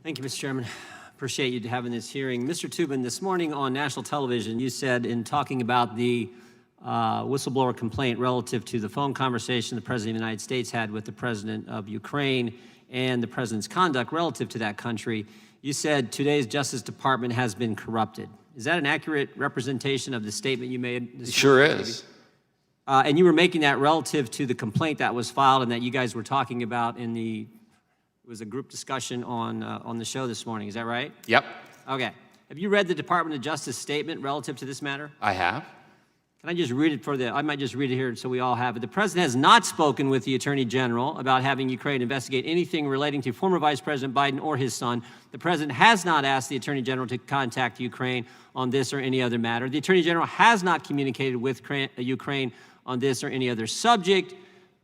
Thank you, Mr. Chairman. Appreciate you having this hearing. Mr. Toobin, this morning on national television, you said in talking about the whistleblower complaint relative to the phone conversation the President of the United States had with the President of Ukraine and the President's conduct relative to that country, you said today's Justice Department has been corrupted. Is that an accurate representation of the statement you made this morning? Sure is. And you were making that relative to the complaint that was filed and that you guys were talking about in the, it was a group discussion on the show this morning, is that right? Yep, Okay. Have you read the Department of Justice statement relative to this matter? I have. Can I just read it I might just read it here so we all have it. The President has not spoken with the Attorney General about having Ukraine investigate anything relating to former Vice President Biden or his son. The President has not asked the Attorney General to contact Ukraine on this or any other matter. The Attorney General has not communicated with Ukraine on this or any other subject,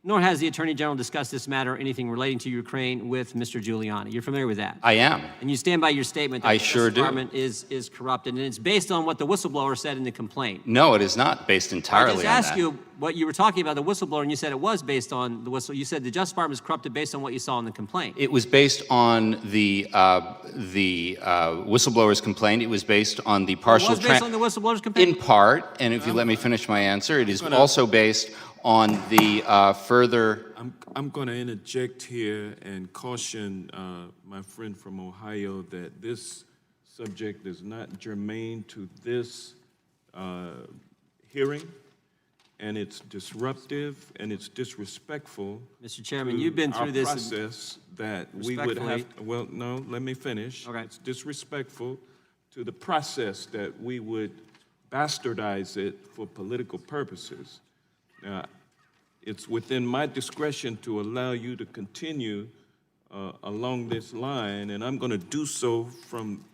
nor has the Attorney General discussed this matter or anything relating to Ukraine with Mr. Giuliani. You're familiar with that? I am. And you stand by your statement that I the sure Justice Department is corrupted, and it's based on what the whistleblower said in the complaint. No, it is not based entirely on that. I just asked you what you were talking about, the whistleblower, and you said it was based on the whistle. You said the Justice Department is corrupted based on what you saw in the complaint. It was based on the whistleblower's complaint. It was based on the partial... It was based on the whistleblower's complaint? In part, and if you let me finish my answer, it is also based on the further... I'm going to interject here and caution my friend from Ohio that this subject is not germane to this hearing, and it's disruptive and it's disrespectful. Mr. Chairman, you've been through this process that we would have. Well, no, let me finish. Okay. It's disrespectful to the process that we would bastardize it for political purposes. It's within my discretion to allow you to continue along this line, and I'm going to do so from,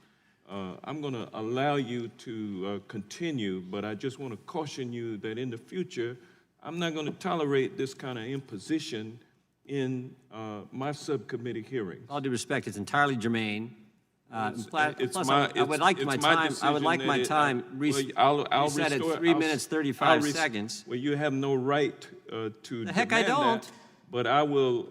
I'm going to allow you to continue, but I just want to caution you that in the future, I'm not going to tolerate this kind of imposition in my subcommittee hearings. All due respect, it's entirely germane. I would like my time. You said it's 3 minutes, 35 seconds. Well, you have no right to The heck I don't. that, but I will.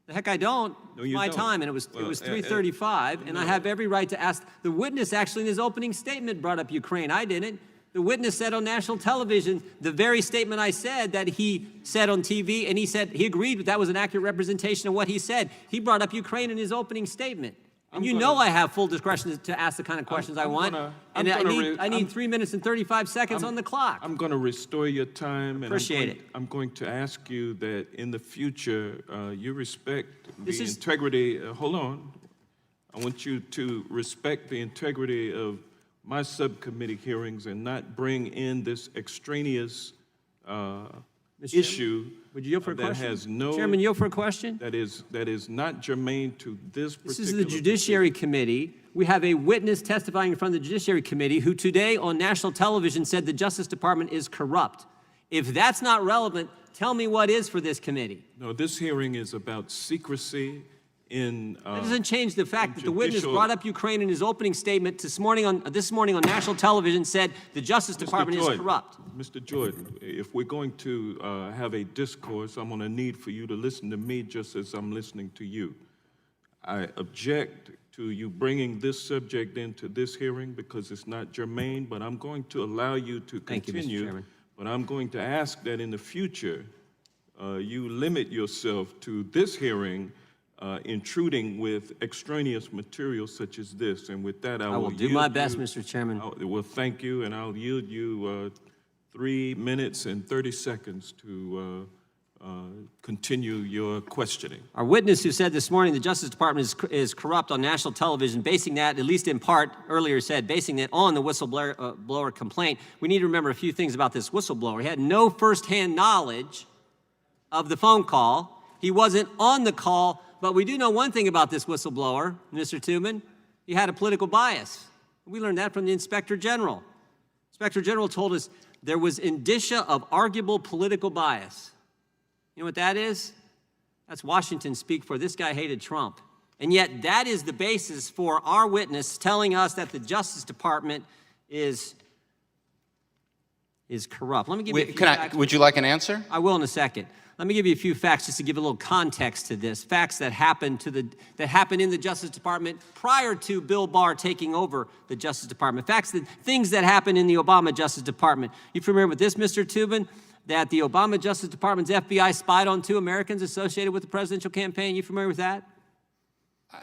The heck I don't. No, you my don't. time, and it was 3:35, and I have every right to ask. The witness actually in his opening statement brought up Ukraine. I didn't. The witness said on national television the very statement I said that he said on TV, and he said he agreed that was an accurate representation of what he said. He brought up Ukraine in his opening statement. And you know I have full discretion to ask the kind of questions I want. And I need 3 minutes and 35 seconds on the clock. I'm going to restore your time. Appreciate and it. I'm going to ask you that in the future, you respect the integrity. Hold on. I want you to respect the integrity of my subcommittee hearings and not bring in this extraneous issue. Would you yield for a that question? has no. Chairman, yield for a question? That is not germane to this particular. This is the Judiciary Committee. We have a witness testifying in front of the Judiciary Committee who today on national television said the Justice Department is corrupt. If that's not relevant, tell me what is for this committee. No, this hearing is about secrecy in. That doesn't change the fact that the witness brought up Ukraine in his opening statement this morning on national television, said the Justice Department is corrupt. Mr. Jordan, if we're going to have a discourse, I'm going to need for you to listen to me just as I'm listening to you. I object to you bringing this subject into this hearing because it's not germane, but I'm going to allow you to continue. Thank you, Mr. Chairman. But I'm going to ask that in the future, you limit yourself to this hearing intruding with extraneous material such as this. And with that, I will do my best, Mr. Chairman. Well, thank you, and I'll yield you 3 minutes and 30 seconds to continue your questioning. Our witness who said this morning the Justice Department is corrupt on national television, basing that, at least in part, earlier said, basing it on the whistleblower complaint. We need to remember a few things about this whistleblower. He had no firsthand knowledge of the phone call. He wasn't on the call, but we do know one thing about this whistleblower, Mr. Toobin. He had a political bias. We learned that from the Inspector General. Inspector General told us there was indicia of arguable political bias. You know what that is? That's Washington speak for this guy hated Trump. And yet that is the basis for our witness telling us that the Justice Department is is corrupt. Let me give you a few facts. Would you like an answer? I will in a second. Let me give you a few facts just to give a little context to this. Facts that happened in the Justice Department prior to Bill Barr taking over the Justice Department. Things that happened in the Obama Justice Department. You familiar with this, Mr. Tubin? That the Obama Justice Department's FBI spied on 2 Americans associated with the presidential campaign. You familiar with that?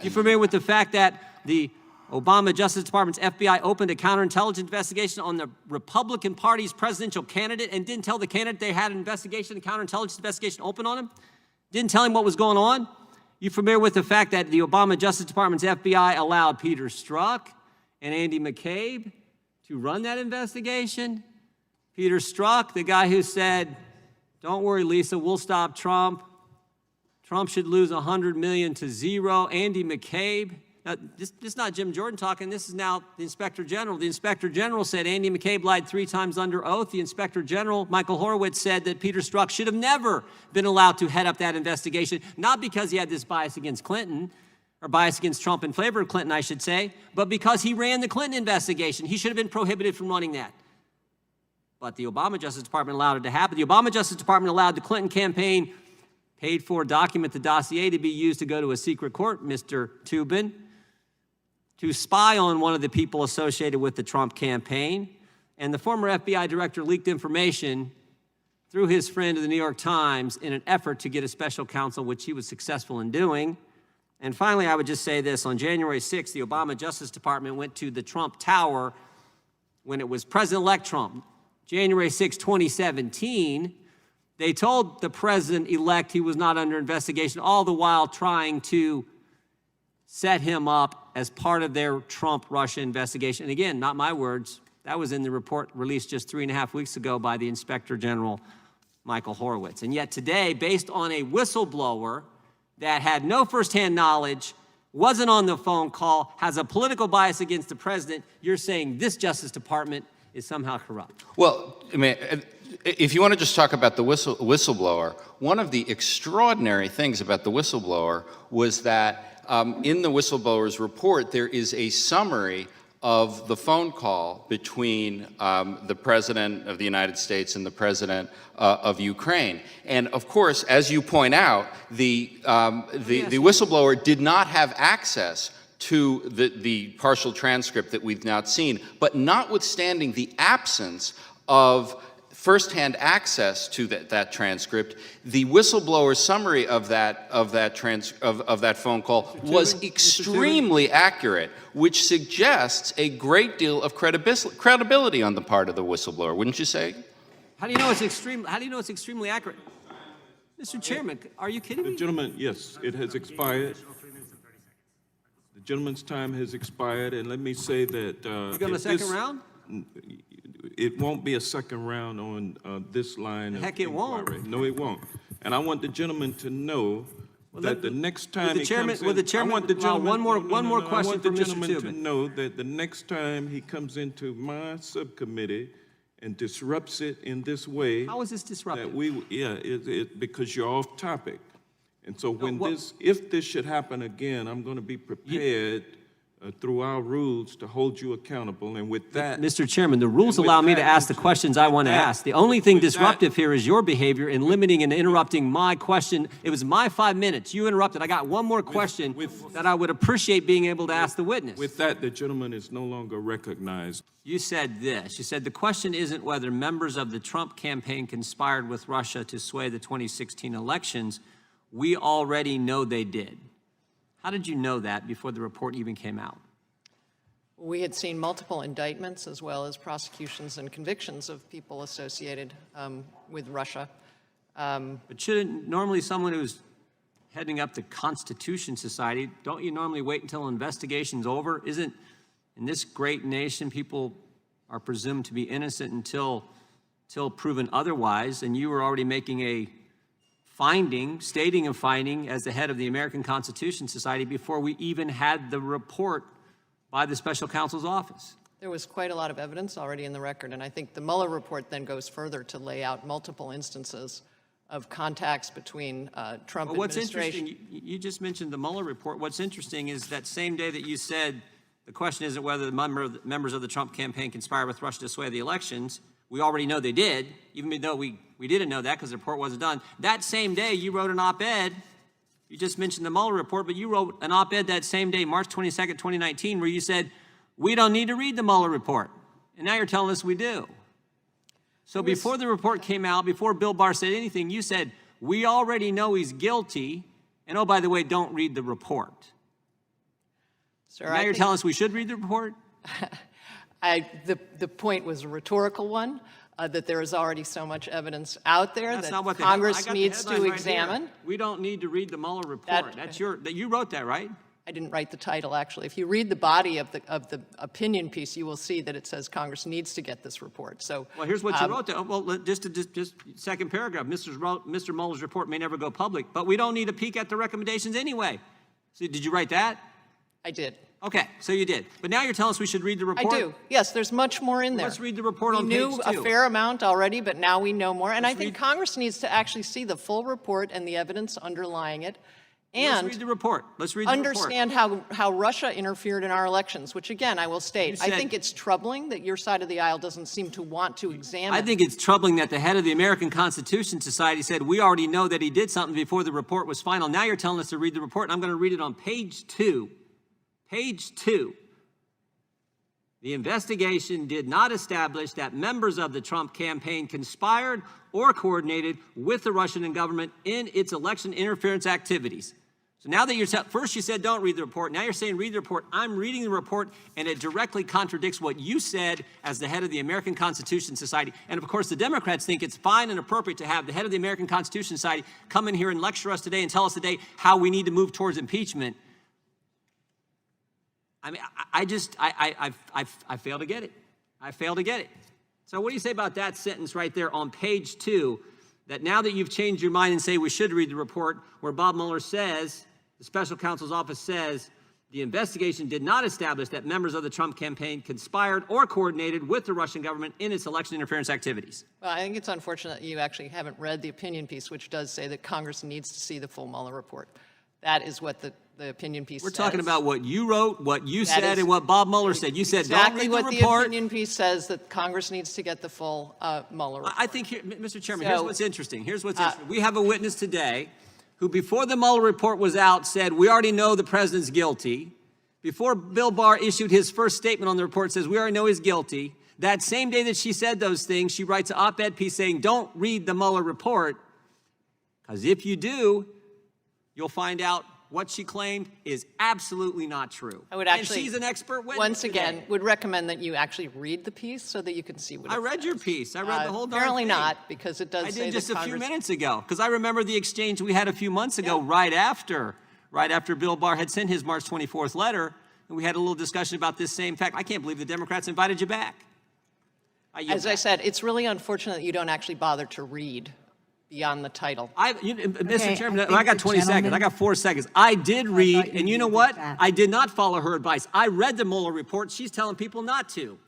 You familiar with the fact that the Obama Justice Department's FBI opened a counterintelligence investigation on the Republican Party's presidential candidate and didn't tell the candidate they had an investigation, a counterintelligence investigation open on him? Didn't tell him what was going on? You familiar with the fact that the Obama Justice Department's FBI allowed Peter Strzok and Andy McCabe to run that investigation? Peter Strzok, the guy who said, "Don't worry, Lisa, we'll stop Trump. Trump should lose 100 million to 0. Andy McCabe. Now, this is not Jim Jordan talking. This is now the Inspector General. The Inspector General said Andy McCabe lied 3 times under oath. The Inspector General, Michael Horowitz, said that Peter Strzok should have never been allowed to head up that investigation, not because he had this bias against Clinton, or bias against Trump in favor of Clinton, I should say, but because he ran the Clinton investigation. He should have been prohibited from running that. But the Obama Justice Department allowed it to happen. The Obama Justice Department allowed the Clinton campaign paid for document, the dossier, to be used to go to a secret court, Mr. Tubin, to spy on one of the people associated with the Trump campaign. And the former FBI director leaked information through his friend to the New York Times in an effort to get a special counsel, which he was successful in doing. And finally, I would just say this. On January 6th, the Obama Justice Department went to the Trump Tower when it was President-elect Trump. January 6, 2017, they told the president-elect he was not under investigation, all the while trying to set him up as part of their Trump-Russia investigation. And again, not my words. That was in the report released just 3.5 weeks ago by the Inspector General, Michael Horowitz. And yet today, based on a whistleblower that had no firsthand knowledge, wasn't on the phone call, has a political bias against the president, you're saying this Justice Department is somehow corrupt. Well, I mean, if you want to just talk about the whistleblower, one of the extraordinary things about the whistleblower was that in the whistleblower's report, there is a summary of the phone call between the President of the United States and the President of Ukraine. And of course, as you point out, the whistleblower did not have access to the partial transcript that we've now seen. But notwithstanding the absence of firsthand access to that transcript, the whistleblower's summary of that phone call was extremely accurate, which suggests a great deal of credibility on the part of the whistleblower, wouldn't you say? How do you know it's extremely accurate? Mr. Chairman, are you kidding me? The gentleman, yes, it has expired. The gentleman's time has expired, and let me say that You got a second round? It won't be a second round on this line. Heck, it won't. No, it won't. And I want the gentleman to know that the next time he comes in, I want the gentleman, one more question for Mr. Tubin. I want the gentleman to know that the next time he comes into my subcommittee and disrupts it in this way. How is this disruptive? Because you're off topic. And so if this should happen again, I'm going to be prepared through our rules to hold you accountable. And with that, Mr. Chairman, the rules allow me to ask the questions I want to ask. The only thing disruptive here is your behavior in limiting and interrupting my question. It was my 5 minutes. You interrupted. I got one more question that I would appreciate being able to ask the witness. With that, the gentleman is no longer recognized. You said this. You said the question isn't whether members of the Trump campaign conspired with Russia to sway the 2016 elections. We already know they did. How did you know that before the report even came out? We had seen multiple indictments as well as prosecutions and convictions of people associated with Russia. But shouldn't normally someone who's heading up the Constitution Society, don't you normally wait until an investigation's over? Isn't, in this great nation, people are presumed to be innocent until proven otherwise, and you were already making a stating a finding as the head of the American Constitution Society before we even had the report by the special counsel's office. There was quite a lot of evidence already in the record, and I think the Mueller report then goes further to lay out multiple instances of contacts between Trump What's administration. interesting, you just mentioned the Mueller report. What's interesting is that same day that you said the question isn't whether the members of the Trump campaign conspired with Russia to sway the elections, we already know they did, even though we didn't know that because the report wasn't done. That same day, you wrote an op-ed. You just mentioned the Mueller report, but you wrote an op-ed that same day, March 22nd, 2019, where you said, we don't need to read the Mueller report. And now you're telling us we do. So before the report came out, before Bill Barr said anything, you said, we already know he's guilty, and oh, by the way, don't read the report. Sir, Now you're telling us we should read the report? The point was a rhetorical one, that there is already so much evidence out there That's that not what I Congress got the needs headline to right here. examine. We don't need to read the Mueller report. You wrote that, right? I didn't write the title, actually. If you read the body of the opinion piece, you will see that it says Congress needs to get this report. So, Well, here's what you wrote there. Well, just second paragraph. Mr. Mueller's report may never go public, but we don't need a peek at the recommendations anyway. So did you write that? I did. Okay, so you did. But now you're telling us we should read the report? I do. Yes, there's much more in there. Let's read the report We on page 2. knew a fair amount already, but now we know more. And I think read- Congress needs to actually see the full report and the evidence underlying it, Let's and read the report. Let's read the report. understand how Russia interfered in our elections, which again, I will state, I said- think it's troubling that your side of the aisle doesn't seem to want to examine. I think it's troubling that the head of the American Constitution Society said, we already know that he did something before the report was final. Now you're telling us to read the report, and I'm going to read it on page 2. Page 2. The investigation did not establish that members of the Trump campaign conspired or coordinated with the Russian government in its election interference activities. So now that you're first you said don't read the report, now you're saying read the report. I'm reading the report, and it directly contradicts what you said as the head of the American Constitution Society. And of course, the Democrats think it's fine and appropriate to have the head of the American Constitution Society come in here and lecture us today and tell us today how we need to move towards impeachment. I mean, I fail to get it. I fail to get it. So what do you say about that sentence right there on page 2, that now that you've changed your mind and say we should read the report, where Bob Mueller says, the special counsel's office says, the investigation did not establish that members of the Trump campaign conspired or coordinated with the Russian government in its election interference activities. Well, I think it's unfortunate that you actually haven't read the opinion piece, which does say that Congress needs to see the full Mueller report. That is what the opinion piece We're says. talking about what you wrote, what you That said, is and what Bob Mueller said. You said, don't exactly read the what the report. opinion piece says, that Congress needs to get the full Mueller report. I think, Mr. Chairman, So, here's what's interesting. We have a witness today who, before the Mueller report was out, said, we already know the president's guilty. Before Bill Barr issued his first statement on the report, says, we already know he's guilty. That same day that she said those things, she writes an op-ed piece saying, don't read the Mueller report, because if you do, you'll find out what she claimed is absolutely not true. I would actually, and she's an expert witness once again, today. would recommend that you actually read the piece so that you can see what it I read says. your piece. I read the whole darn Apparently thing. not, because it does I say did that just a few Congress- minutes ago, because I remember the exchange we had a few months ago, right after Bill Barr had sent his March 24th letter, and we had a little discussion about this same fact. I can't believe the Democrats invited you back. As I said, it's really unfortunate that you don't actually bother to read beyond the title. Mr. Chairman, think I got the 20 seconds. gentleman- I got 4 seconds. I did read, you and you did know what? that. I did not follow her advice. I read the Mueller report. She's telling people not to.